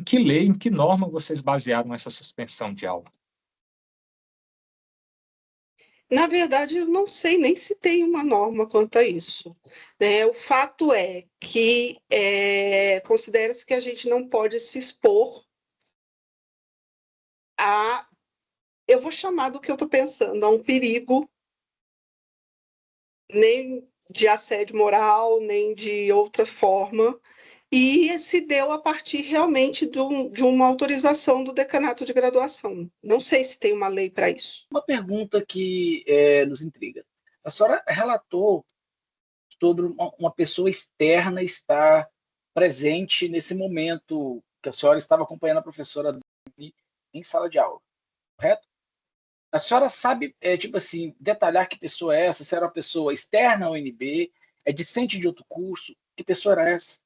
em que lei, em que norma vocês basearam essa suspensão de aula? Na verdade, eu não sei nem se tem uma norma quanto a isso, né? O fato é que considera-se que a gente não pode se expor a, eu vou chamar do que eu estou pensando, a um perigo, nem de assédio moral, nem de outra forma, e se deu a partir realmente de uma autorização do decanato de graduação. Não sei se tem uma lei para isso. Uma pergunta que nos intriga. A senhora relatou sobre uma pessoa externa estar presente nesse momento que a senhora estava acompanhando a professora em sala de aula, correto? A senhora sabe, tipo assim, detalhar que pessoa é essa? Se era uma pessoa externa ao UNB, é discente de outro curso? Que pessoa era essa?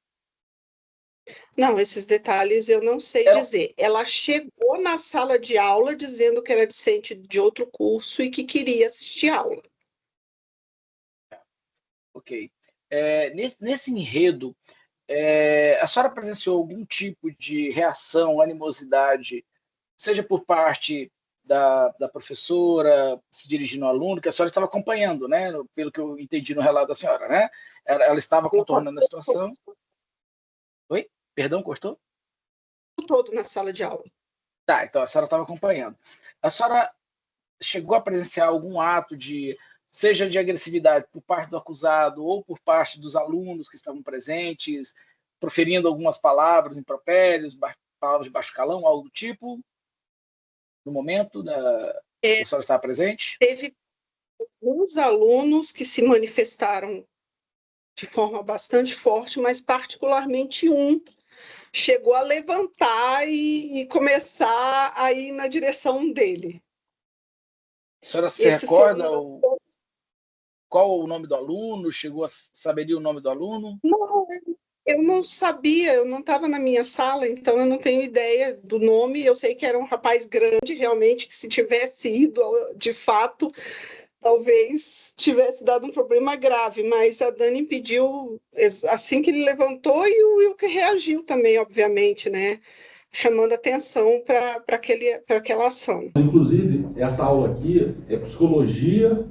Não, esses detalhes eu não sei dizer. Ela chegou na sala de aula dizendo que era discente de outro curso e que queria assistir aula. Ok. Nesse enredo, a senhora presenciou algum tipo de reação, animosidade, seja por parte da professora se dirigindo ao aluno, que a senhora estava acompanhando, né? Pelo que eu entendi no relato da senhora, né? Ela estava contornando a situação. Oi? Perdão, cortou? Todo na sala de aula. Tá, então a senhora estava acompanhando. A senhora chegou a presenciar algum ato seja de agressividade por parte do acusado ou por parte dos alunos que estavam presentes, proferindo algumas palavras impropérios, palavras de baixo calão, algo do tipo, no momento que a senhora estava presente? Teve alguns alunos que se manifestaram de forma bastante forte, mas particularmente um chegou a levantar e começar a ir na direção dele. A senhora se recorda qual o nome do aluno? Chegou a saber o nome do aluno? Não, eu não sabia, eu não estava na minha sala, então eu não tenho ideia do nome. Eu sei que era um rapaz grande, realmente, que se tivesse ido de fato, talvez tivesse dado um problema grave, mas a Dani impediu assim que ele levantou e o Wilker reagiu também, obviamente, né? Chamando atenção para aquela ação. Inclusive, essa aula aqui é psicologia,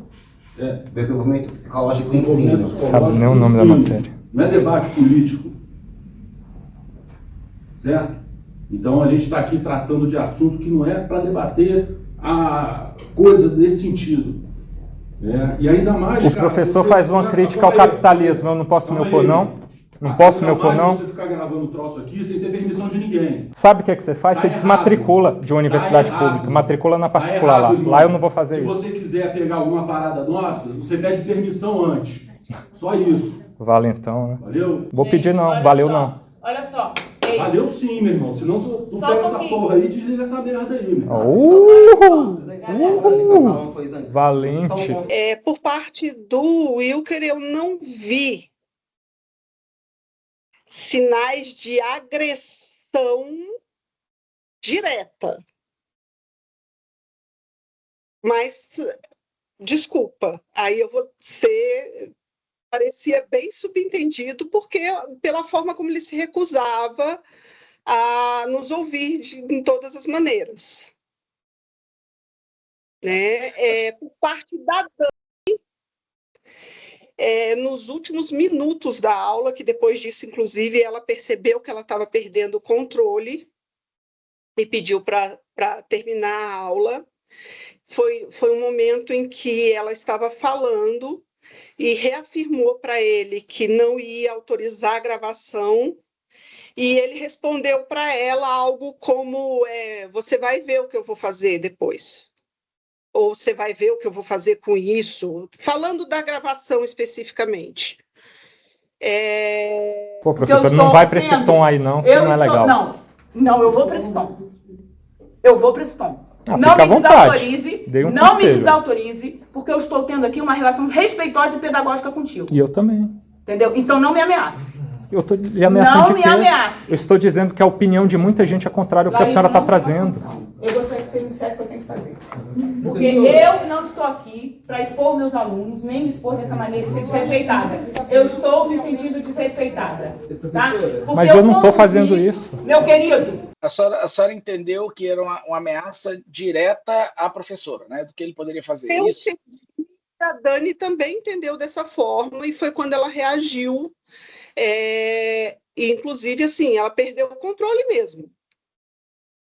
desenvolvimento psicológico e ensino. Sabe nem o nome da matéria. Não é debate político, certo? Então a gente está aqui tratando de assunto que não é para debater a coisa desse sentido. E ainda mais, o professor faz uma crítica ao capitalismo, eu não posso me opor, não? Não posso me opor, não? Você ficar gravando o troço aqui sem ter permissão de ninguém. Sabe o que você faz? Você desmatricula de uma universidade pública, matricula na particular lá. Lá eu não vou fazer isso. Se você quiser pegar alguma parada nossa, você pede permissão antes. Só isso. Vale então, né? Valeu? Vou pedir não, valeu não. Olha só. Valeu sim, meu irmão. Senão tu pega essa porra aí e desliga essa merda aí, meu irmão. Valente. Por parte do Wilker, eu não vi sinais de agressão direta. Mas, desculpa, aí eu vou ser... Parecia bem subentendido, porque pela forma como ele se recusava a nos ouvir em todas as maneiras. Né? Por parte da Dani, nos últimos minutos da aula, que depois disso, inclusive, ela percebeu que ela estava perdendo o controle e pediu para terminar a aula. Foi um momento em que ela estava falando e reafirmou para ele que não ia autorizar a gravação, e ele respondeu para ela algo como, você vai ver o que eu vou fazer depois, ou você vai ver o que eu vou fazer com isso, falando da gravação especificamente. Pô, professor, não vai para esse tom aí não, que não é legal. Não, eu vou para esse tom. Eu vou para esse tom. Não me desautorize, não me desautorize, porque eu estou tendo aqui uma relação respeitosa e pedagógica contigo. E eu também. Entendeu? Então não me ameace. Eu estou lhe ameaçando Não de me quê? ameace. Eu estou dizendo que a opinião de muita gente é contrária ao que a Laís, senhora está não trazendo. Eu gostaria que você me dissesse o que eu tenho que fazer. Porque eu não estou aqui para expor meus alunos, nem me expor dessa maneira de ser desrespeitada. Eu estou me sentindo desrespeitada. Tá? Mas eu não estou fazendo isso. Meu querido, A senhora entendeu que era uma ameaça direta à professora, né? Do que ele poderia fazer. Eu Isso? entendi, a Dani também entendeu dessa forma, e foi quando ela reagiu. E, inclusive, assim, ela perdeu o controle mesmo.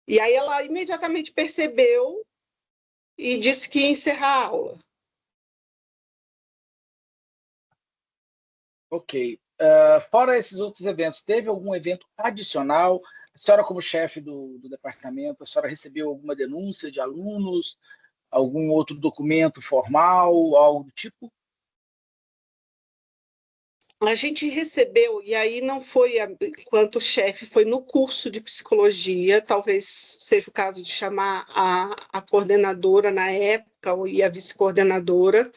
E aí ela imediatamente percebeu e disse que ia encerrar a aula. Ok. Fora esses outros eventos, teve algum evento adicional? A senhora, como chefe do departamento, a senhora recebeu alguma denúncia de alunos, algum outro documento formal, algo do tipo? A gente recebeu, e aí não foi enquanto chefe, foi no curso de psicologia, talvez seja o caso de chamar a coordenadora na época, e a vice-coordenadora,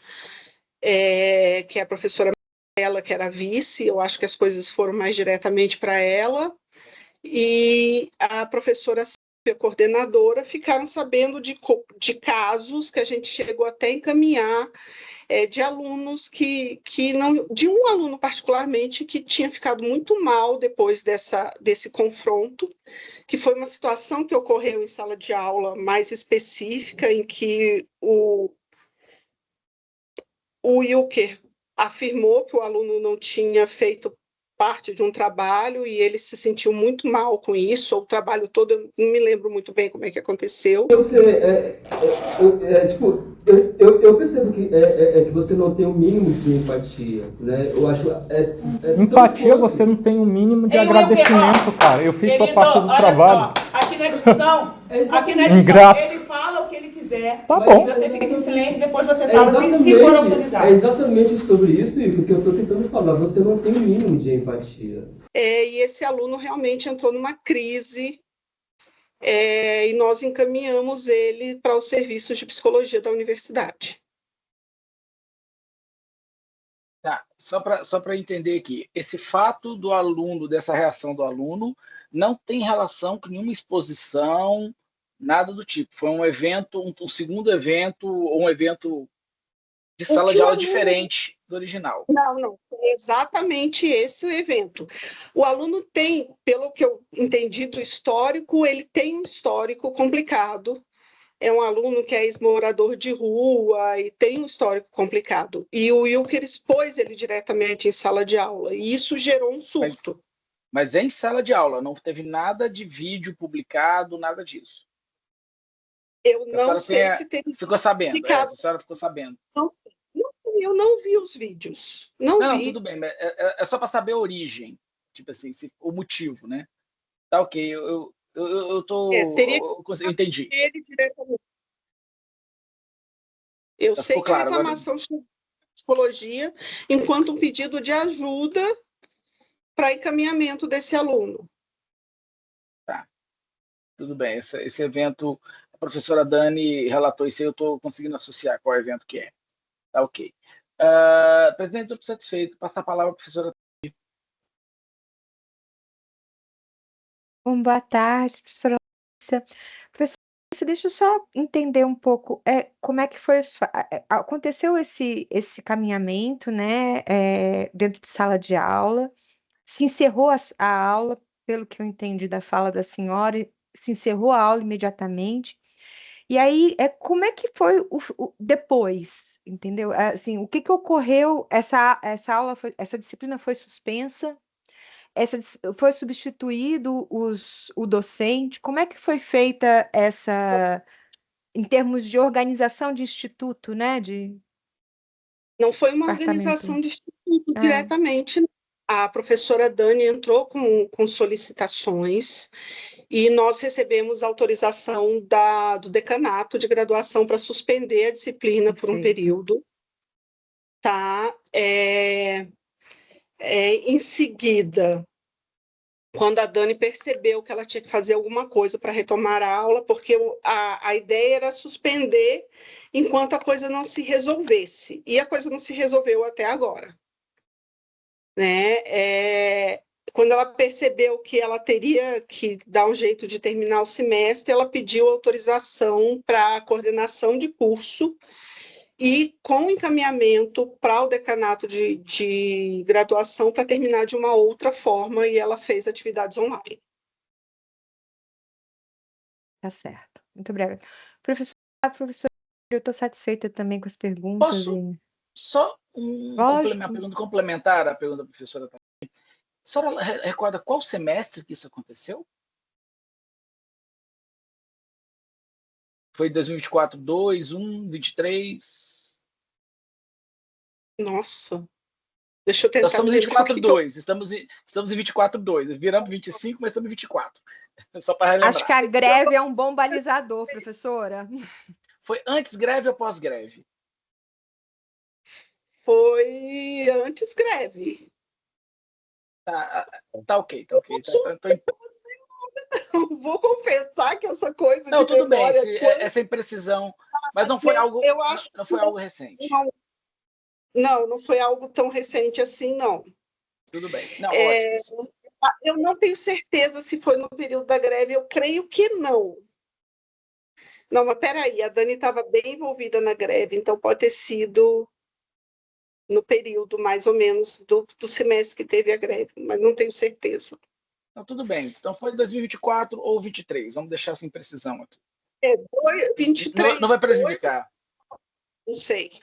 que é a professora ela que era vice, eu acho que as coisas foram mais diretamente para ela, e a professora a coordenadora ficaram sabendo de casos que a gente chegou até a encaminhar, de alunos que não, de um aluno particularmente que tinha ficado muito mal depois desse confronto, que foi uma situação que ocorreu em sala de aula mais específica, em que o Wilker afirmou que o aluno não tinha feito parte de um trabalho e ele se sentiu muito mal com isso, o trabalho todo, eu não me lembro muito bem como é que aconteceu. Eu percebo que você não tem o mínimo de empatia, né? Eu acho Empatia, você não tem o mínimo de agradecimento, cara. Eu fiz só parte do trabalho. Só, aqui na discussão, Ingrato. ele fala o que ele quiser. Tá bom. Você fica em silêncio, depois você fala se for autorizado. É exatamente sobre isso, Igor, que eu estou tentando falar. Você não tem o mínimo de empatia. E esse aluno realmente entrou numa crise, e nós encaminhamos ele para os serviços de psicologia da universidade. Tá, só para entender aqui, esse fato do aluno, dessa reação do aluno, não tem relação com nenhuma exposição, nada do tipo. Foi um evento, um segundo evento, ou um evento de sala de aula diferente do original. Não, foi exatamente esse o evento. O aluno tem, pelo que eu entendi do histórico, ele tem um histórico complicado. É um aluno que é ex-morador de rua e tem um histórico complicado. E o Wilker expôs ele diretamente em sala de aula, e isso gerou um surto. Mas é em sala de aula, não teve nada de vídeo publicado, nada disso. Eu não sei se teve. Ficou sabendo, a senhora ficou sabendo. Eu não vi os vídeos. Não vi. Tudo bem, mas é só para saber a origem, tipo assim, o motivo, né? Tá ok, eu entendi. Ele diretamente. Eu sei que a reclamação chegou à psicologia enquanto um pedido de ajuda para encaminhamento desse aluno. Tá, tudo bem. Esse evento, a professora Dani relatou isso aí, eu estou conseguindo associar qual evento que é. Tá ok. Presidente, estou satisfeito. Passar a palavra à professora. Bom, boa tarde, professora. Professora, deixa eu só entender um pouco como é que foi. Aconteceu esse caminhamento, né, dentro de sala de aula, se encerrou a aula, pelo que eu entendi da fala da senhora, se encerrou a aula imediatamente. E aí, como é que foi o depois, entendeu? Assim, o que ocorreu? Essa aula, essa disciplina foi suspensa? Foi substituído o docente? Como é que foi feita em termos de organização de instituto, né? Não foi uma organização de instituto diretamente. A professora Dani entrou com solicitações e nós recebemos autorização do decanato de graduação para suspender a disciplina por um período. Tá? Em seguida, quando a Dani percebeu que ela tinha que fazer alguma coisa para retomar a aula, porque a ideia era suspender enquanto a coisa não se resolvesse. E a coisa não se resolveu até agora. Né? quando ela percebeu que ela teria que dar um jeito de terminar o semestre, ela pediu autorização para a coordenação de curso e com encaminhamento para o decanato de graduação para terminar de uma outra forma, e ela fez atividades online. Tá certo. Muito obrigada. Professora, eu estou satisfeita também com as perguntas. Posso? Só uma pergunta complementar à pergunta da professora. A senhora recorda qual semestre que isso aconteceu? Foi 2024, 2, 1, 23? Nossa, deixa eu tentar. Nós estamos em 24, 2. Estamos em 24, 2. Viramos 25, mas estamos em 24. Só para relembrar. Acho que a greve é um bom balizador, professora. Foi antes greve ou pós-greve? Foi antes greve. Tá ok. Vou confessar que essa coisa Não, de tudo bem, memória... essa imprecisão, mas não foi algo, não foi algo recente. Não foi algo tão recente assim, não. Tudo bem. Não, ótimo. Eu não tenho certeza se foi no período da greve, eu creio que não. Não, mas peraí, a Dani estava bem envolvida na greve, então pode ter sido no período, mais ou menos, do semestre que teve a greve, mas não tenho certeza. Não, tudo bem. Então foi 2024 ou 23, vamos deixar sem precisão aqui. 23. Não vai prejudicar. Não sei.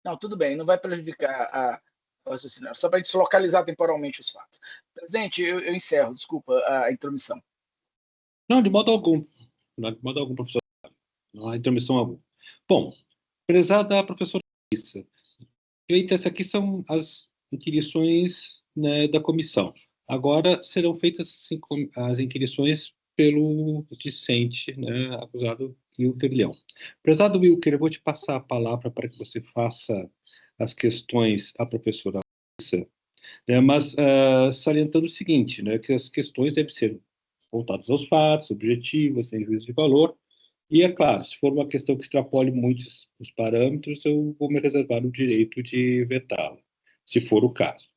Não, tudo bem, não vai prejudicar o raciocínio, só para a gente localizar temporalmente os fatos. Presidente, eu encerro, desculpa a intromissão. Não, de modo algum. De modo algum, professor. Não há intromissão alguma. Bom, prezada professora Larissa, essas aqui são as inquirições, né, da comissão. Agora serão feitas as inquirições pelo discente, né, acusado Wilker Leão. Prezado Wilker, eu vou te passar a palavra para que você faça as questões à professora Larissa, né, mas salientando o seguinte, né, que as questões devem ser voltadas aos fatos, objetivas, sem juízo de valor, e é claro, se for uma questão que extrapole muito os parâmetros, eu vou me reservar o direito de vetá-la, se for o caso.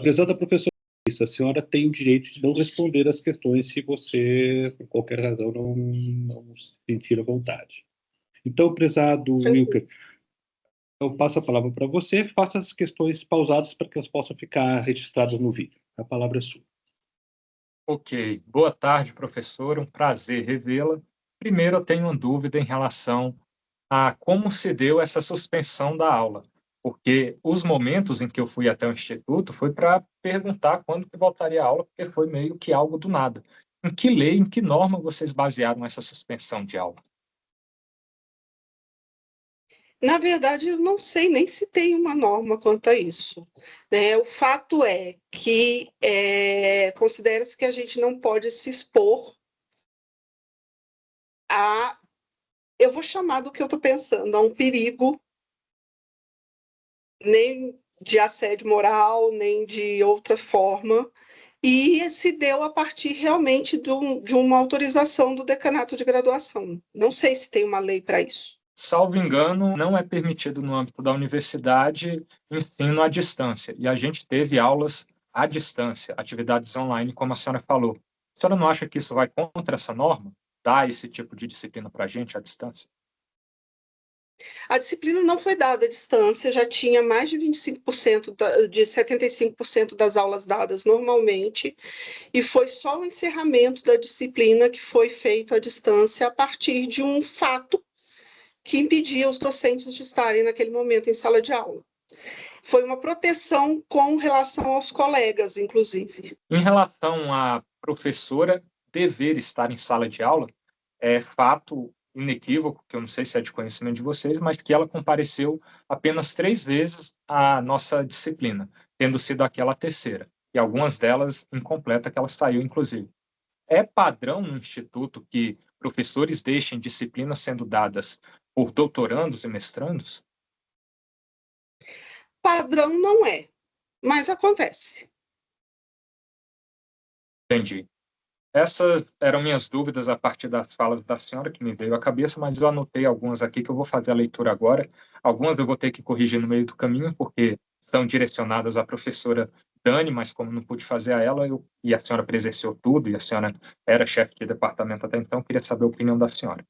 Prezada professora Larissa, a senhora tem o direito de não responder às questões se você, por qualquer razão, não se sentir à vontade. Então, prezado Wilker, eu passo a palavra para você, faça as questões pausadas para que elas possam ficar registradas no vídeo. A palavra é sua. Ok. Boa tarde, professora. Um prazer revê-la. Primeiro, eu tenho uma dúvida em relação a como se deu essa suspensão da aula, porque os momentos em que eu fui até o Instituto foi para perguntar quando que voltaria a aula, porque foi meio que algo do nada. Em que lei, em que norma vocês basearam essa suspensão de aula? Na verdade, eu não sei nem se tem uma norma quanto a isso, né? O fato é que considera-se que a gente não pode se expor a... Eu vou chamar do que eu estou pensando, a um perigo, nem de assédio moral, nem de outra forma, e se deu a partir realmente de uma autorização do decanato de graduação. Não sei se tem uma lei para isso. Salvo engano, não é permitido no âmbito da universidade ensino à distância, e a gente teve aulas à distância, atividades online, como a senhora falou. A senhora não acha que isso vai contra essa norma? Dar esse tipo de disciplina para a gente à distância? A disciplina não foi dada à distância, já tinha mais de 25%, de 75% das aulas dadas normalmente, e foi só o encerramento da disciplina que foi feito à distância a partir de um fato que impedia os docentes de estarem naquele momento em sala de aula. Foi uma proteção com relação aos colegas, inclusive. Em relação à professora dever estar em sala de aula, é fato inequívoco, que eu não sei se é de conhecimento de vocês, mas que ela compareceu apenas 3 vezes à nossa disciplina, tendo sido aquela terceira, e algumas delas incompleta, que ela saiu, inclusive. É padrão no Instituto que professores deixem disciplinas sendo dadas por doutorandos e mestrandos? Padrão não é, mas acontece. Entendi. Essas eram minhas dúvidas a partir das falas da senhora que me veio à cabeça, mas eu anotei algumas aqui que eu vou fazer a leitura agora. Algumas eu vou ter que corrigir no meio do caminho, porque são direcionadas à professora Dani, mas como não pude fazer a ela, e a senhora presenciou tudo, e a senhora era chefe de departamento até então, eu queria saber a opinião da senhora.